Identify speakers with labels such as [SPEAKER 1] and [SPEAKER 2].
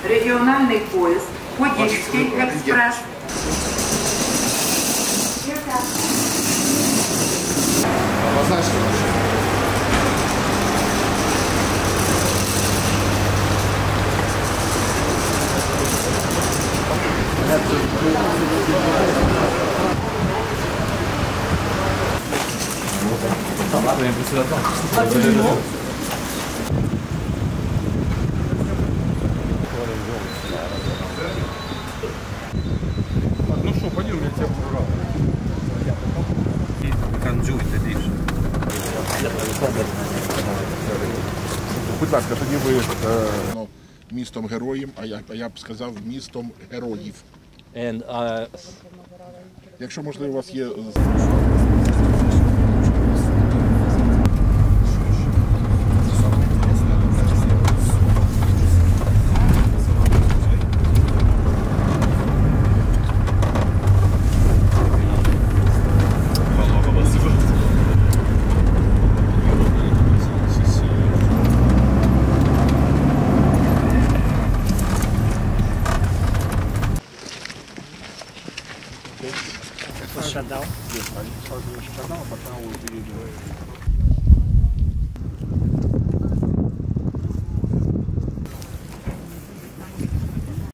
[SPEAKER 1] Регіональний поїзд Подільський експрес.
[SPEAKER 2] Ну що, пойдем, я тебе буду.
[SPEAKER 3] Канджуйте більше.
[SPEAKER 2] Будь ласка, тоді ви...
[SPEAKER 4] Містом героїв, а я б сказав містом героїв. Якщо, можливо, у вас є...
[SPEAKER 5] Shut down?
[SPEAKER 4] Yes, I shut down, but now we